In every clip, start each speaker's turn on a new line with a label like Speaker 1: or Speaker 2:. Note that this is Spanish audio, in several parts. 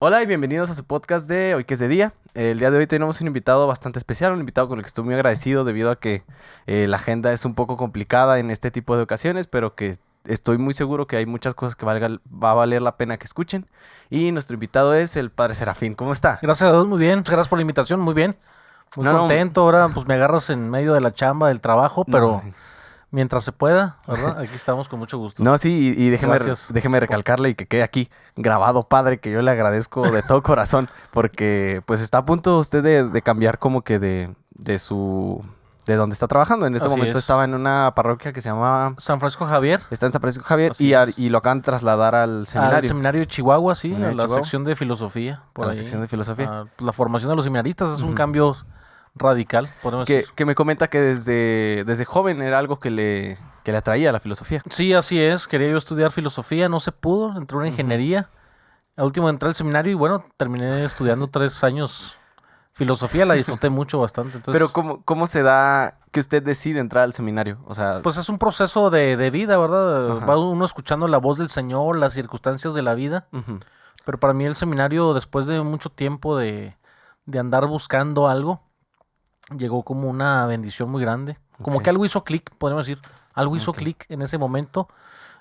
Speaker 1: Hola y bienvenidos a su podcast de Hoy que es de día. El día de hoy tenemos un invitado bastante especial, un invitado con el que estoy muy agradecido debido a que la agenda es un poco complicada en este tipo de ocasiones, pero que estoy muy seguro que hay muchas cosas que va a valer la pena que escuchen. Y nuestro invitado es el Padre Serafín. ¿Cómo está?
Speaker 2: Gracias a Dios, muy bien. Gracias por la invitación, muy bien. Muy
Speaker 1: No, no,
Speaker 2: contento. Ahora pues me agarras en medio de la chamba, del trabajo,
Speaker 1: no.
Speaker 2: pero mientras se pueda, ¿verdad? Aquí estamos con mucho gusto.
Speaker 1: No, sí, y
Speaker 2: Gracias.
Speaker 1: déjeme recalcarle y que quede aquí grabado, padre, que yo le agradezco de todo corazón, porque pues está a punto usted de cambiar como que de donde está trabajando. En este
Speaker 2: Así
Speaker 1: momento estaba
Speaker 2: es.
Speaker 1: en una parroquia que se llama,
Speaker 2: San Francisco Javier,
Speaker 1: está en San Francisco Javier
Speaker 2: así es.
Speaker 1: y lo acaban de trasladar al
Speaker 2: Al
Speaker 1: seminario,
Speaker 2: seminario de Chihuahua, sí, a
Speaker 1: seminario de
Speaker 2: la
Speaker 1: Chihuahua,
Speaker 2: sección de filosofía,
Speaker 1: a
Speaker 2: por
Speaker 1: la
Speaker 2: ahí.
Speaker 1: sección de filosofía.
Speaker 2: La formación de los seminaristas es un
Speaker 1: Ujú.
Speaker 2: cambio radical, podemos decir.
Speaker 1: Que me comenta que desde joven era algo que le atraía la filosofía.
Speaker 2: Sí, así es. Quería yo estudiar filosofía, no se pudo. Entré a una
Speaker 1: Ujú.
Speaker 2: ingeniería. Al último entré al seminario y bueno, terminé estudiando 3 años filosofía, la disfruté mucho, bastante.
Speaker 1: Pero
Speaker 2: Entonces,
Speaker 1: ¿cómo se da que usted decide entrar al seminario? O sea,
Speaker 2: pues es un proceso de vida, ¿verdad?
Speaker 1: ajá.
Speaker 2: Va uno escuchando la voz del Señor, las circunstancias de la vida.
Speaker 1: Ujú.
Speaker 2: Pero para mí el seminario, después de mucho tiempo de andar buscando algo, llegó como una bendición muy grande. Como
Speaker 1: Ok,
Speaker 2: que algo hizo clic, podemos decir. Algo hizo
Speaker 1: ok,
Speaker 2: clic en ese momento.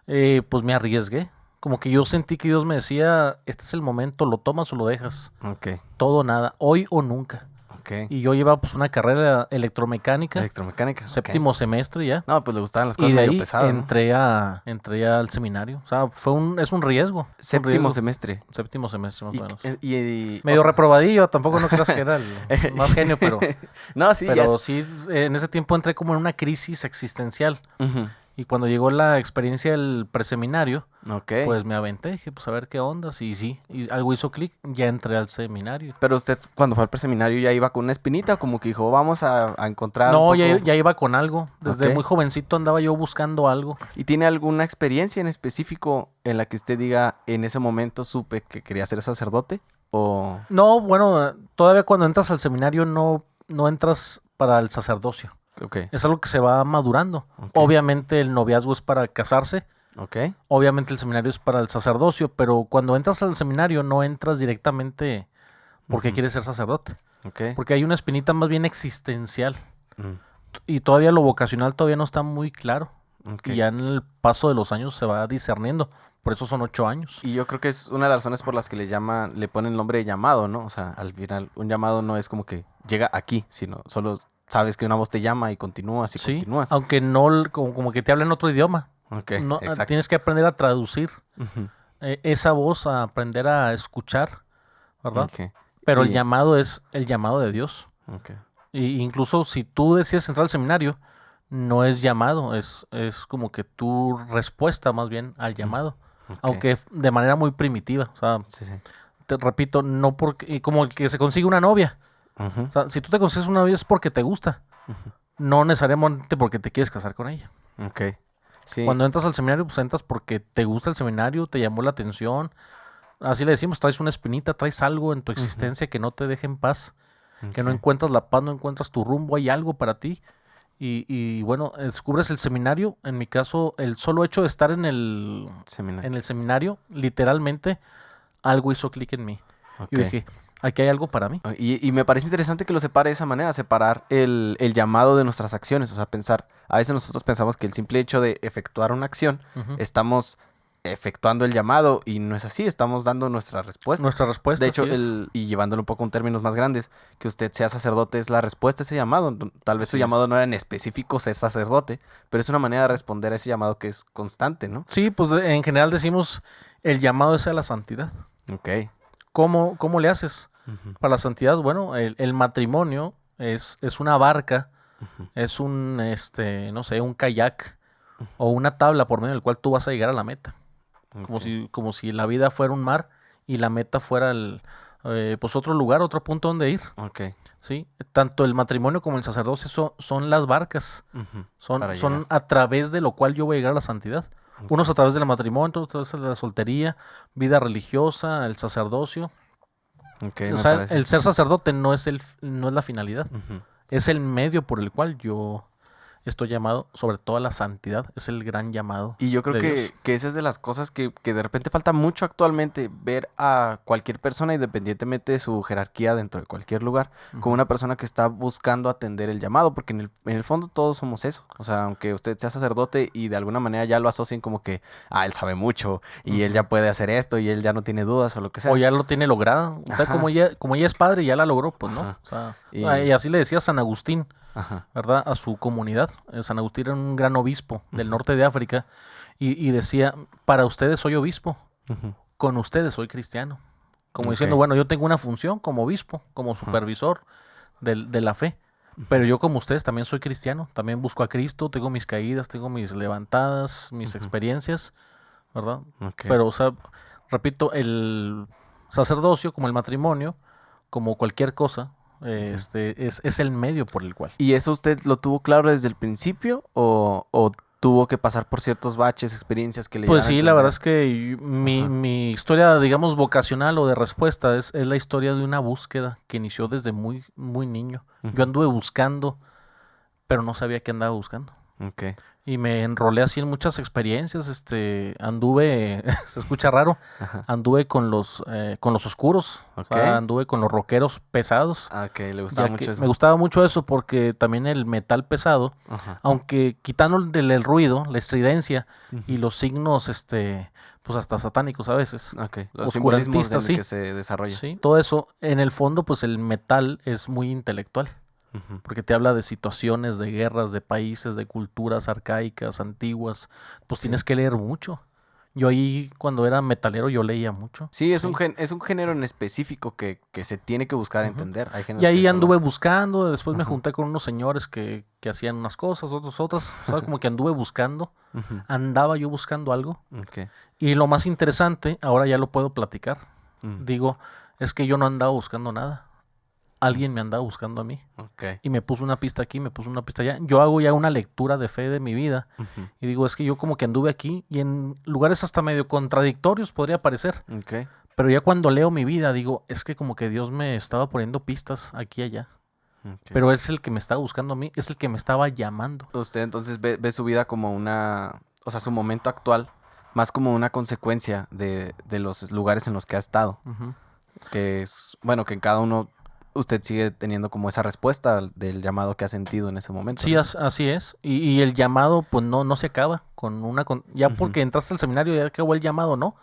Speaker 2: Pues me arriesgué. Como que yo sentí que Dios me decía, este es el momento, lo tomas o lo dejas.
Speaker 1: ok,
Speaker 2: Todo o nada, hoy o nunca.
Speaker 1: ok.
Speaker 2: Y yo llevaba pues una carrera electromecánica,
Speaker 1: Electromecánica, ok.
Speaker 2: séptimo semestre ya.
Speaker 1: No, pues le gustaban las
Speaker 2: Y
Speaker 1: cosas
Speaker 2: de
Speaker 1: medio
Speaker 2: ahí
Speaker 1: pesadas, ¿no?
Speaker 2: entré al seminario. O sea, es un riesgo. Es un
Speaker 1: Séptimo
Speaker 2: riesgo.
Speaker 1: semestre.
Speaker 2: Séptimo semestre más o
Speaker 1: Y,
Speaker 2: menos.
Speaker 1: o
Speaker 2: Medio
Speaker 1: sea,
Speaker 2: reprobadillo, tampoco no creas que era el más genio,
Speaker 1: no, sí, ya
Speaker 2: pero
Speaker 1: es.
Speaker 2: sí, en ese tiempo entré como en una crisis existencial.
Speaker 1: Ujú.
Speaker 2: Y cuando llegó la experiencia del preseminario,
Speaker 1: Ok.
Speaker 2: pues me aventé, dije, pues a ver qué onda. Y sí, y algo hizo clic, ya entré al seminario.
Speaker 1: Pero usted cuando fue al preseminario ya iba con una espinita, o como que dijo, vamos a encontrar un
Speaker 2: No,
Speaker 1: poco.
Speaker 2: ya iba con algo.
Speaker 1: Ok.
Speaker 2: Desde muy jovencito andaba yo buscando algo.
Speaker 1: ¿Y tiene alguna experiencia en específico en la que usted diga, en ese momento supe que quería ser sacerdote? O.
Speaker 2: No, bueno, todavía cuando entras al seminario no entras para el sacerdocio.
Speaker 1: Ok,
Speaker 2: Es algo que se va madurando.
Speaker 1: ok,
Speaker 2: Obviamente el noviazgo es para casarse,
Speaker 1: ok.
Speaker 2: obviamente el seminario es para el sacerdocio, pero cuando entras al seminario no entras directamente porque
Speaker 1: Ujú.
Speaker 2: quieres ser sacerdote,
Speaker 1: Ok.
Speaker 2: porque hay una espinita más bien existencial
Speaker 1: Mm,
Speaker 2: y todavía lo vocacional todavía no está muy claro
Speaker 1: ok.
Speaker 2: y ya en el paso de los años se va discerniendo. Por eso son 8 años.
Speaker 1: Y yo creo que es una de las razones por las que le ponen el nombre de llamado, ¿no? O sea, al final, un llamado no es como que llega aquí, sino solo sabes que una voz te llama y continúas y
Speaker 2: Sí,
Speaker 1: continúas.
Speaker 2: aunque no, como que te hablen otro idioma.
Speaker 1: Ok,
Speaker 2: No,
Speaker 1: exacto.
Speaker 2: tienes que aprender a traducir
Speaker 1: Ujú.
Speaker 2: esa voz, a aprender a escuchar, ¿verdad?
Speaker 1: Ok.
Speaker 2: Pero el
Speaker 1: Y,
Speaker 2: llamado es el llamado de Dios.
Speaker 1: ok,
Speaker 2: Y incluso si tú decides entrar al seminario, no es llamado, es como que tu respuesta más bien al
Speaker 1: mm,
Speaker 2: llamado.
Speaker 1: ok.
Speaker 2: Aunque de manera muy primitiva. O sea,
Speaker 1: Sí, sí.
Speaker 2: te repito, no porque, y como el que se consigue una novia.
Speaker 1: Ujú,
Speaker 2: O sea, si tú te consigues una novia es porque te gusta,
Speaker 1: ujú.
Speaker 2: no necesariamente porque te quieres casar con ella.
Speaker 1: Ok. Sí,
Speaker 2: Cuando entras al seminario, pues entras porque te gusta el seminario, te llamó la atención. Así le decimos, traes una espinita, traes algo en tu
Speaker 1: ujú,
Speaker 2: existencia que no te deja en paz, que no
Speaker 1: ok.
Speaker 2: encuentras la paz, no encuentras tu rumbo, hay algo para ti. Y bueno, descubres el seminario. En mi caso, el solo hecho de estar
Speaker 1: Seminario.
Speaker 2: en el seminario, literalmente, algo hizo clic en mí. Yo
Speaker 1: Ok.
Speaker 2: dije, aquí hay algo para mí.
Speaker 1: Y me parece interesante que lo separe de esa manera, separar el llamado de nuestras acciones. O sea, pensar, a veces nosotros pensamos que el simple hecho de efectuar una acción,
Speaker 2: Ujú.
Speaker 1: estamos efectuando el llamado y no es así, estamos dando nuestra respuesta.
Speaker 2: Nuestra
Speaker 1: De
Speaker 2: respuesta,
Speaker 1: hecho,
Speaker 2: así es.
Speaker 1: y llevándolo un poco en términos más grandes, que usted sea sacerdote es la respuesta a ese llamado. Tal vez su
Speaker 2: Así
Speaker 1: llamado
Speaker 2: es.
Speaker 1: no era en específico ser sacerdote, pero es una manera de responder a ese llamado que es constante, ¿no?
Speaker 2: Sí, pues en general decimos, el llamado es a la santidad.
Speaker 1: Ok.
Speaker 2: ¿Cómo le haces
Speaker 1: Ujú,
Speaker 2: para la santidad? Bueno, el matrimonio es una barca,
Speaker 1: ujú,
Speaker 2: es no sé, un kayak o una tabla por medio del cual tú vas a llegar a la meta.
Speaker 1: ok,
Speaker 2: Como si la vida fuera un mar y la meta fuera pues otro lugar, otro punto donde ir,
Speaker 1: ok,
Speaker 2: ¿sí? Tanto el matrimonio como el sacerdocio son las barcas,
Speaker 1: ujú,
Speaker 2: son,
Speaker 1: para
Speaker 2: son
Speaker 1: llegar.
Speaker 2: a través de lo cual yo voy a llegar a la santidad. Unos
Speaker 1: Ok,
Speaker 2: a través del matrimonio, otros a través de la soltería, vida religiosa, el sacerdocio.
Speaker 1: ok,
Speaker 2: O
Speaker 1: me
Speaker 2: sea,
Speaker 1: parece.
Speaker 2: el ser sacerdote no es la finalidad,
Speaker 1: Ujú.
Speaker 2: es el medio por el cual yo estoy llamado sobre todo a la santidad. Es el gran llamado
Speaker 1: Y yo creo
Speaker 2: de Dios.
Speaker 1: que esa es de las cosas que de repente falta mucho actualmente, ver a cualquier persona, independientemente de su jerarquía dentro de cualquier lugar, como
Speaker 2: Ujú.
Speaker 1: una persona que está buscando atender el llamado, porque en el fondo todos somos eso. O sea, aunque usted sea sacerdote y de alguna manera ya lo asocien como que, él sabe mucho y él
Speaker 2: Ujú.
Speaker 1: ya puede hacer esto y él ya no tiene dudas o lo que
Speaker 2: O
Speaker 1: sea.
Speaker 2: ya lo tiene logrado. Usted
Speaker 1: Ajá,
Speaker 2: como ya es padre, ya la logró, pues no.
Speaker 1: ajá.
Speaker 2: O sea,
Speaker 1: Y,
Speaker 2: y así le decía San Agustín,
Speaker 1: ajá.
Speaker 2: ¿verdad? A su comunidad. San Agustín era un gran obispo del
Speaker 1: Ujú,
Speaker 2: norte de África y decía, para ustedes soy obispo,
Speaker 1: ujú.
Speaker 2: con ustedes soy cristiano. Como
Speaker 1: Ok.
Speaker 2: diciendo, bueno, yo tengo una función como obispo, como
Speaker 1: Ajá,
Speaker 2: supervisor de la fe,
Speaker 1: ujú,
Speaker 2: pero yo como ustedes también soy cristiano, también busco a Cristo, tengo mis caídas, tengo mis levantadas, mis
Speaker 1: ujú.
Speaker 2: experiencias, ¿verdad?
Speaker 1: Ok.
Speaker 2: Pero, o sea, repito, el sacerdocio, como el matrimonio, como cualquier cosa,
Speaker 1: Ujú.
Speaker 2: es el medio por el cual.
Speaker 1: ¿Y eso usted lo tuvo claro desde el principio o tuvo que pasar por ciertos baches, experiencias que le
Speaker 2: Pues
Speaker 1: llegaron a
Speaker 2: sí, la verdad
Speaker 1: entender?
Speaker 2: es que
Speaker 1: Ajá.
Speaker 2: mi historia, digamos, vocacional o de respuesta es la historia de una búsqueda que inició desde muy, muy niño. Yo
Speaker 1: Ujú.
Speaker 2: anduve buscando, pero no sabía qué andaba buscando.
Speaker 1: Ok.
Speaker 2: Y me enrolé así en muchas experiencias, anduve, se escucha raro,
Speaker 1: Ajá.
Speaker 2: anduve con los oscuros, o
Speaker 1: Ok.
Speaker 2: sea, anduve con los rockeros pesados,
Speaker 1: Ah, ok, le gustaba
Speaker 2: ya
Speaker 1: mucho
Speaker 2: que me
Speaker 1: eso.
Speaker 2: gustaba mucho eso porque también el metal pesado,
Speaker 1: Ajá.
Speaker 2: aunque quitándole el ruido, la estridencia y
Speaker 1: Ujú.
Speaker 2: los signos, pues hasta satánicos a veces,
Speaker 1: Ok. Los simbolismos
Speaker 2: oscurantistas,
Speaker 1: en el
Speaker 2: sí,
Speaker 1: que se desarrolla.
Speaker 2: sí, todo eso, en el fondo, pues el metal es muy intelectual
Speaker 1: Ujú.
Speaker 2: porque te habla de situaciones, de guerras, de países, de culturas arcaicas, antiguas, pues
Speaker 1: Sí.
Speaker 2: tienes que leer mucho. Yo ahí, cuando era metalero, yo leía mucho,
Speaker 1: Sí,
Speaker 2: sí.
Speaker 1: es un género en específico que se tiene que buscar
Speaker 2: Ujú.
Speaker 1: entender. Hay
Speaker 2: Y
Speaker 1: géneros que
Speaker 2: ahí
Speaker 1: solo.
Speaker 2: anduve buscando, después me
Speaker 1: Ajá.
Speaker 2: junté con unos señores que hacían unas cosas, otros otras, o sea, como que anduve buscando,
Speaker 1: Ujú.
Speaker 2: andaba yo buscando algo.
Speaker 1: Ok.
Speaker 2: Y lo más interesante, ahora ya lo puedo platicar,
Speaker 1: Mm.
Speaker 2: digo, es que yo no andaba buscando nada,
Speaker 1: Mm.
Speaker 2: alguien me andaba buscando a mí.
Speaker 1: Ok.
Speaker 2: Y me puso una pista aquí, me puso una pista allá. Yo hago ya una lectura de fe de mi vida
Speaker 1: Ujú.
Speaker 2: y digo, es que yo como que anduve aquí y en lugares hasta medio contradictorios podría parecer,
Speaker 1: Ok.
Speaker 2: pero ya cuando leo mi vida digo, es que como que Dios me estaba poniendo pistas aquí y allá,
Speaker 1: Ok.
Speaker 2: pero es el que me estaba buscando a mí, es el que me estaba llamando.
Speaker 1: Usted entonces ve su vida como o sea, su momento actual, más como una consecuencia de los lugares en los que ha estado,
Speaker 2: Ujú.
Speaker 1: que es, bueno, que en cada uno usted sigue teniendo como esa respuesta del llamado que ha sentido en ese momento,
Speaker 2: Sí,
Speaker 1: ¿no?
Speaker 2: así es. Y el llamado pues no se acaba con ya
Speaker 1: Ujú,
Speaker 2: porque entraste al seminario ya acabó el llamado, no.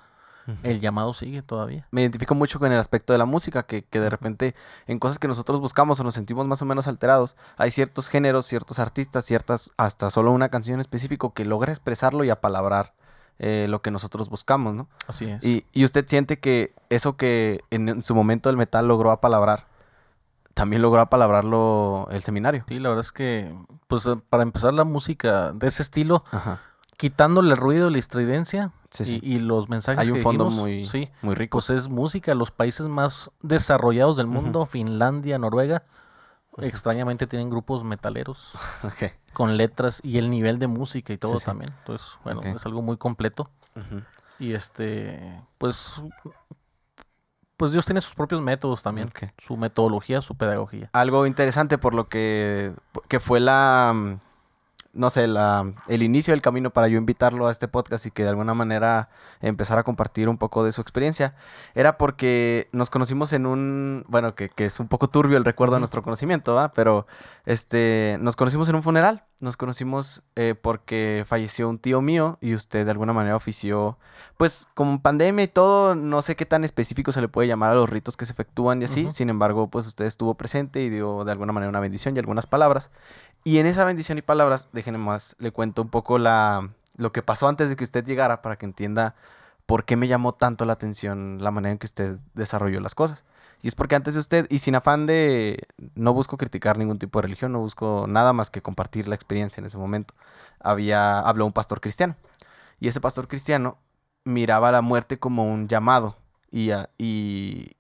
Speaker 1: ujú.
Speaker 2: El llamado sigue todavía.
Speaker 1: Me identifico mucho con el aspecto de la música, que de
Speaker 2: Ujú.
Speaker 1: repente en cosas que nosotros buscamos o nos sentimos más o menos alterados, hay ciertos géneros, ciertos artistas, ciertas, hasta solo una canción específico que logra expresarlo y apalabrar lo que nosotros buscamos, ¿no?
Speaker 2: Así es.
Speaker 1: Y usted siente que eso que en su momento el metal logró apalabrar, también logró apalabrarlo el seminario.
Speaker 2: Sí, la verdad es que, pues para empezar la música de ese estilo,
Speaker 1: Ajá.
Speaker 2: quitándole el ruido, la estridencia
Speaker 1: Sí, sí.
Speaker 2: y los mensajes
Speaker 1: Hay
Speaker 2: que
Speaker 1: un fondo
Speaker 2: dijimos,
Speaker 1: muy,
Speaker 2: sí,
Speaker 1: muy rico.
Speaker 2: pues es música. Los países más desarrollados del
Speaker 1: Ujú,
Speaker 2: mundo, Finlandia, Noruega,
Speaker 1: ujú.
Speaker 2: extrañamente tienen grupos metaleros
Speaker 1: Ok.
Speaker 2: con letras y el nivel de música y
Speaker 1: Sí,
Speaker 2: todo
Speaker 1: sí.
Speaker 2: también. Entonces,
Speaker 1: Ok.
Speaker 2: bueno, es algo muy completo.
Speaker 1: Ujú.
Speaker 2: Y pues Dios tiene sus propios métodos también,
Speaker 1: Ok.
Speaker 2: su metodología, su pedagogía.
Speaker 1: Algo interesante por lo que fue no sé, el inicio del camino para yo invitarlo a este podcast y que de alguna manera empezar a compartir un poco de su experiencia, era porque nos conocimos bueno, que es un poco turbio el recuerdo de
Speaker 2: Ujú.
Speaker 1: nuestro conocimiento, ¿va? Pero nos conocimos en un funeral, nos conocimos porque falleció un tío mío y usted de alguna manera ofició, pues como pandemia y todo, no sé qué tan específico se le puede llamar a los ritos que se efectúan y así,
Speaker 2: Ujú.
Speaker 1: sin embargo, pues usted estuvo presente y dio de alguna manera una bendición y algunas palabras. Y en esa bendición y palabras, déjenme más, le cuento un poco lo que pasó antes de que usted llegara para que entienda por qué me llamó tanto la atención la manera en que usted desarrolló las cosas. Y es porque antes de usted, y sin afán no busco criticar ningún tipo de religión, no busco nada más que compartir la experiencia en ese momento, habló un pastor cristiano. Y ese pastor cristiano miraba la muerte como un llamado y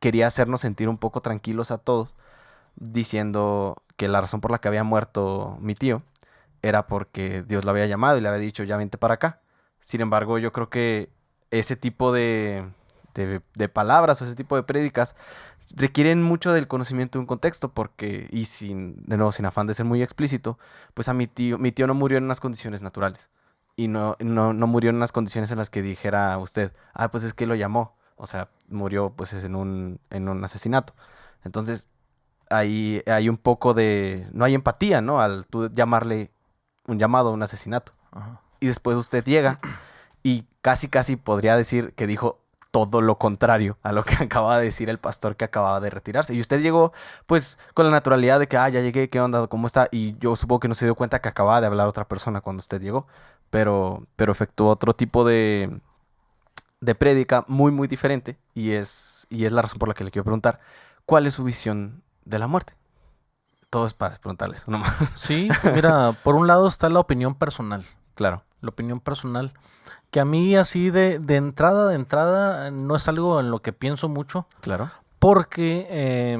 Speaker 1: quería hacernos sentir un poco tranquilos a todos diciendo que la razón por la que había muerto mi tío era porque Dios lo había llamado y le había dicho, ya vente para acá. Sin embargo, yo creo que ese tipo de palabras o ese tipo de prédicas requieren mucho del conocimiento de un contexto porque, y de nuevo, sin afán de ser muy explícito, pues mi tío no murió en unas condiciones naturales y no murió en unas condiciones en las que dijera usted, ah, pues es que lo llamó, o sea, murió pues en un asesinato. Entonces, ahí hay un poco no hay empatía, ¿no? Al tú llamarle un llamado a un asesinato.
Speaker 2: Ajá.
Speaker 1: Y después usted llega y casi podría decir que dijo todo lo contrario a lo que acaba de decir el pastor que acababa de retirarse. Y usted llegó, pues, con la naturalidad de que, ah, ya llegué, ¿qué onda? ¿Cómo está? Y yo supongo que no se dio cuenta que acababa de hablar otra persona cuando usted llegó. Pero efectuó otro tipo de prédica muy diferente. Y es la razón por la que le quiero preguntar, ¿cuál es su visión de la muerte? Todo es para preguntarles, no más.
Speaker 2: Sí, pues mira, por un lado está la opinión personal.
Speaker 1: Claro,
Speaker 2: La opinión personal, que a mí así de entrada, no es algo en lo que pienso mucho,
Speaker 1: claro.
Speaker 2: porque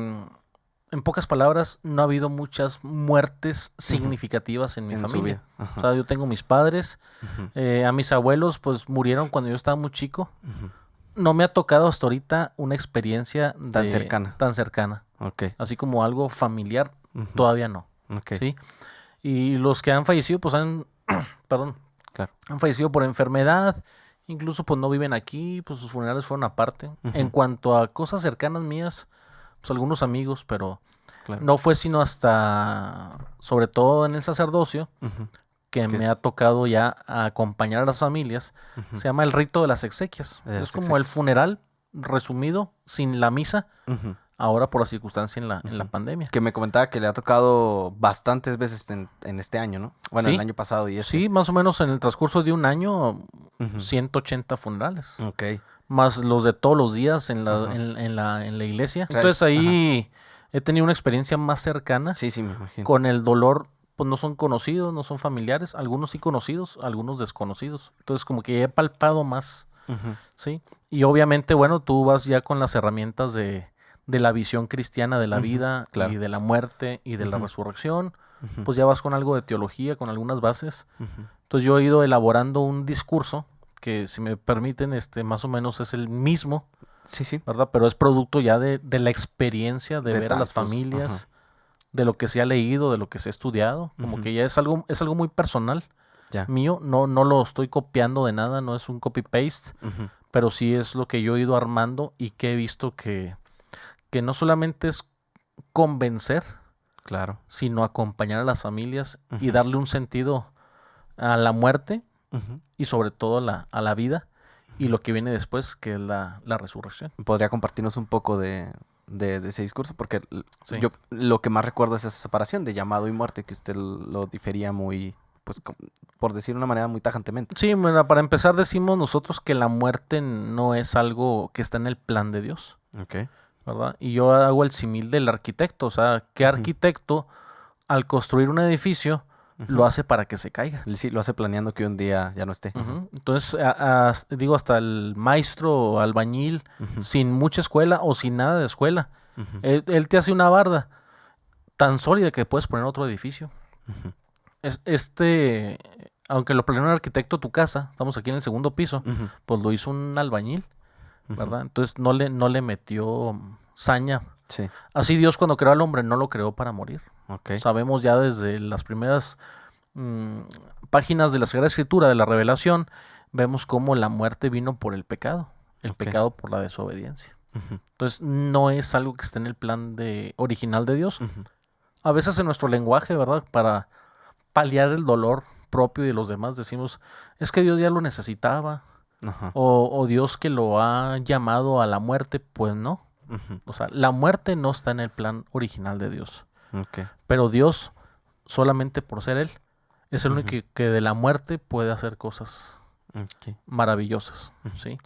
Speaker 2: en pocas palabras, no ha habido muchas muertes significativas en mi
Speaker 1: En su
Speaker 2: familia.
Speaker 1: vida. Ajá.
Speaker 2: O sea, yo tengo mis padres,
Speaker 1: Ujú,
Speaker 2: a mis abuelos pues murieron cuando yo estaba muy chico.
Speaker 1: ujú.
Speaker 2: No me ha tocado hasta ahorita una experiencia
Speaker 1: Tan cercana.
Speaker 2: tan cercana,
Speaker 1: Ok.
Speaker 2: así como algo familiar,
Speaker 1: Ujú,
Speaker 2: todavía no,
Speaker 1: ok.
Speaker 2: ¿sí? Y los que han fallecido pues perdón,
Speaker 1: Claro.
Speaker 2: han fallecido por enfermedad, incluso pues no viven aquí, pues sus funerales fueron aparte. En
Speaker 1: Ujú,
Speaker 2: cuanto a cosas cercanas mías, pues algunos amigos, pero
Speaker 1: claro.
Speaker 2: no fue sino hasta, sobre todo en el sacerdocio,
Speaker 1: Ujú,
Speaker 2: que
Speaker 1: ¿qué
Speaker 2: me
Speaker 1: es?
Speaker 2: ha tocado ya acompañar a las familias.
Speaker 1: Ujú,
Speaker 2: Se llama el rito de las exequias.
Speaker 1: de
Speaker 2: Es
Speaker 1: las
Speaker 2: como el
Speaker 1: exequias.
Speaker 2: funeral resumido, sin la misa,
Speaker 1: Ujú,
Speaker 2: ahora por la circunstancia en la
Speaker 1: ujú.
Speaker 2: pandemia.
Speaker 1: Que me comentaba que le ha tocado bastantes veces en este año, ¿no? Bueno, el
Speaker 2: Sí,
Speaker 1: año pasado y este.
Speaker 2: sí, más o menos en el transcurso de un año,
Speaker 1: Ujú,
Speaker 2: 180 funerales.
Speaker 1: ok.
Speaker 2: Más los de todos los días
Speaker 1: Ajá.
Speaker 2: en la iglesia. Entonces
Speaker 1: Ajá.
Speaker 2: ahí he tenido una experiencia más cercana
Speaker 1: Sí, me imagino.
Speaker 2: con el dolor. Pues no son conocidos, no son familiares, algunos sí conocidos, algunos desconocidos. Entonces como que he palpado más,
Speaker 1: Ujú,
Speaker 2: ¿sí? Y obviamente, bueno, tú vas ya con las herramientas de la visión cristiana de la
Speaker 1: ujú,
Speaker 2: vida y
Speaker 1: claro.
Speaker 2: de la muerte y de la
Speaker 1: Ujú,
Speaker 2: resurrección,
Speaker 1: ujú,
Speaker 2: pues ya vas con algo de teología, con algunas bases.
Speaker 1: ujú.
Speaker 2: Entonces yo he ido elaborando un discurso que, si me permiten, más o menos es el mismo,
Speaker 1: Sí.
Speaker 2: ¿verdad? Pero es producto ya de la experiencia de
Speaker 1: De
Speaker 2: ver a las
Speaker 1: tantos. Ajá.
Speaker 2: familias, de lo que se ha leído, de lo que se ha estudiado, como
Speaker 1: Ujú,
Speaker 2: que ya es algo muy personal
Speaker 1: ya.
Speaker 2: mío, no lo estoy copiando de nada, no es un copy-paste,
Speaker 1: Ujú,
Speaker 2: pero sí es lo que yo he ido armando y que he visto que no solamente es convencer,
Speaker 1: claro.
Speaker 2: sino acompañar a las familias y
Speaker 1: Ujú,
Speaker 2: darle un sentido a la muerte
Speaker 1: ujú,
Speaker 2: y sobre todo a la vida y
Speaker 1: ujú.
Speaker 2: lo que viene después, que es la resurrección.
Speaker 1: ¿Podría compartirnos un poco de ese discurso? Porque
Speaker 2: Sí.
Speaker 1: yo lo que más recuerdo es esa separación de llamado y muerte, que usted lo difería muy, pues, por decir de una manera muy tajantemente.
Speaker 2: Sí, bueno, para empezar decimos nosotros que la muerte no es algo que está en el plan de Dios,
Speaker 1: Ok.
Speaker 2: ¿verdad? Y yo hago el símil del arquitecto, o sea, ¿qué
Speaker 1: Ujú,
Speaker 2: arquitecto al construir un edificio lo
Speaker 1: ujú.
Speaker 2: hace para que se caiga?
Speaker 1: Sí, lo hace planeando que un día ya no esté. Ajá.
Speaker 2: Ujú. Entonces, digo, hasta el maestro o albañil,
Speaker 1: Ujú,
Speaker 2: sin mucha escuela o sin nada de escuela,
Speaker 1: ujú,
Speaker 2: él te hace una barda tan sólida que puedes poner otro edificio.
Speaker 1: ujú,
Speaker 2: Aunque lo planeó un arquitecto tu casa, estamos aquí en el segundo piso,
Speaker 1: ujú,
Speaker 2: pues lo hizo un albañil,
Speaker 1: ujú.
Speaker 2: ¿verdad? Entonces no le metió saña.
Speaker 1: Sí,
Speaker 2: Así Dios, cuando creó al hombre, no lo creó para morir.
Speaker 1: ok.
Speaker 2: Sabemos ya desde las primeras mm, páginas de la Sagrada Escritura, de la Revelación, vemos cómo la muerte vino por el
Speaker 1: Ok.
Speaker 2: pecado por la desobediencia.
Speaker 1: Ujú,
Speaker 2: Entonces no es algo que esté en el plan original de Dios.
Speaker 1: ujú,
Speaker 2: A veces en nuestro lenguaje, ¿verdad? Para paliar el dolor propio y de los demás, decimos, es que Dios ya lo necesitaba,
Speaker 1: ajá,
Speaker 2: o Dios que lo ha llamado a la muerte, pues no.
Speaker 1: ujú,
Speaker 2: O sea, la muerte no está en el plan original de Dios,
Speaker 1: ok,
Speaker 2: pero Dios, solamente por ser Él, es el único
Speaker 1: ujú,
Speaker 2: que de la muerte puede hacer cosas
Speaker 1: ok,
Speaker 2: maravillosas,
Speaker 1: ujú,
Speaker 2: ¿sí?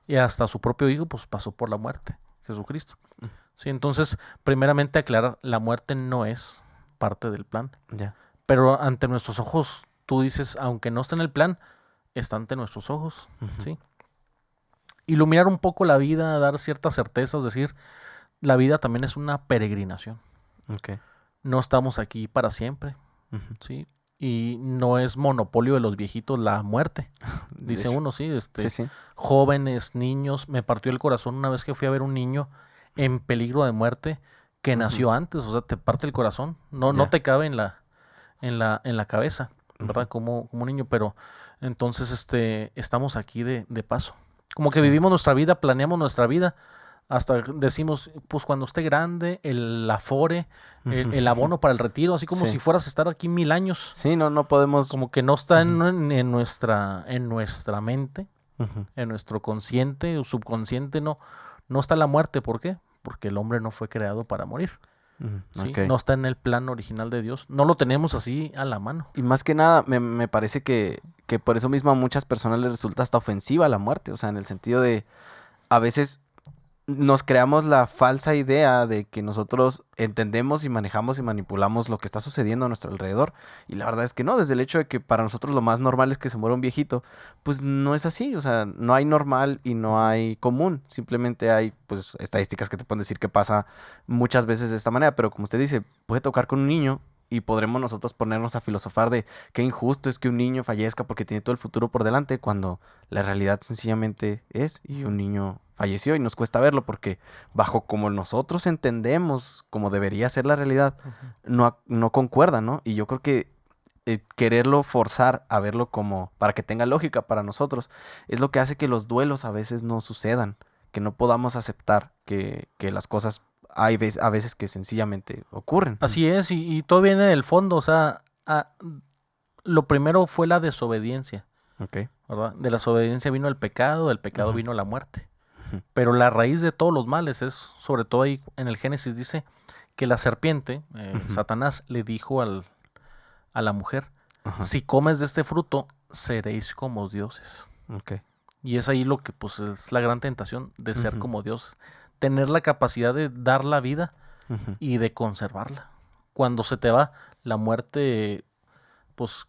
Speaker 2: Y hasta su propio Hijo, pues pasó por la muerte, Jesucristo.
Speaker 1: ujú.
Speaker 2: Sí, entonces, primeramente aclarar, la muerte no es parte del plan.
Speaker 1: Ya.
Speaker 2: Pero ante nuestros ojos, tú dices, aunque no esté en el plan, está ante nuestros ojos,
Speaker 1: Ujú,
Speaker 2: ¿sí? Iluminar un poco la vida, dar ciertas certezas, decir, la vida también es una peregrinación.
Speaker 1: ok,
Speaker 2: No estamos aquí para siempre,
Speaker 1: ujú,
Speaker 2: ¿sí? y no es monopolio de los viejitos la muerte.
Speaker 1: De
Speaker 2: Dice
Speaker 1: hecho.
Speaker 2: uno, sí,
Speaker 1: Sí.
Speaker 2: jóvenes, niños, me partió el corazón una vez que fui a ver un niño en peligro de muerte que nació
Speaker 1: Ujú.
Speaker 2: antes, o sea, te parte el corazón, no
Speaker 1: Ya.
Speaker 2: te cabe en la cabeza, ¿verdad?
Speaker 1: Ujú.
Speaker 2: Como un niño, pero entonces estamos aquí de paso. Como que
Speaker 1: Sí.
Speaker 2: vivimos nuestra vida, planeamos nuestra vida, hasta decimos, pues cuando esté grande, el afore, el
Speaker 1: Ujú.
Speaker 2: abono para el retiro, así como
Speaker 1: Sí.
Speaker 2: si fueras a estar aquí 1000 años.
Speaker 1: Sí, no podemos.
Speaker 2: Como que no está
Speaker 1: Ujú.
Speaker 2: en nuestra mente,
Speaker 1: Ujú.
Speaker 2: en nuestro consciente o subconsciente, no está la muerte. ¿Por qué? Porque el hombre no fue creado para morir.
Speaker 1: Ujú.
Speaker 2: ¿Sí?
Speaker 1: Ok.
Speaker 2: No está en el plan original de Dios. No lo tenemos así a la mano.
Speaker 1: Y más que nada, me parece que por eso mismo a muchas personas les resulta hasta ofensiva la muerte. O sea, en el sentido de, a veces nos creamos la falsa idea de que nosotros entendemos y manejamos y manipulamos lo que está sucediendo a nuestro alrededor. Y la verdad es que no, desde el hecho de que para nosotros lo más normal es que se muera un viejito, pues no es así. O sea, no hay normal y no hay común. Simplemente hay, pues, estadísticas que te pueden decir que pasa muchas veces de esta manera. Pero como usted dice, puede tocar con un niño. Y podremos nosotros ponernos a filosofar de qué injusto es que un niño fallezca porque tiene todo el futuro por delante, cuando la realidad sencillamente es, y un niño falleció y nos cuesta verlo porque bajo como nosotros entendemos como debería ser la realidad,
Speaker 2: Ujú.
Speaker 1: no concuerda, ¿no? Y yo creo que quererlo forzar a verlo como para que tenga lógica para nosotros es lo que hace que los duelos a veces no sucedan, que no podamos aceptar que las cosas a veces que sencillamente ocurren.
Speaker 2: Así es, y todo viene del fondo. O sea, lo primero fue la desobediencia,
Speaker 1: Ok.
Speaker 2: ¿verdad? De la desobediencia vino el pecado, del pecado
Speaker 1: Ujú.
Speaker 2: vino la muerte.
Speaker 1: Ujú.
Speaker 2: Pero la raíz de todos los males es, sobre todo ahí en el Génesis dice que la serpiente,
Speaker 1: Ujú.
Speaker 2: Satanás, le dijo a la mujer,
Speaker 1: Ajá.
Speaker 2: si comes de este fruto, seréis como dioses.
Speaker 1: Ok.
Speaker 2: Y es ahí lo que pues es la gran tentación de ser
Speaker 1: Ujú.
Speaker 2: como Dios, tener la capacidad de dar la vida
Speaker 1: Ujú.
Speaker 2: y de conservarla. Cuando se te va la muerte, pues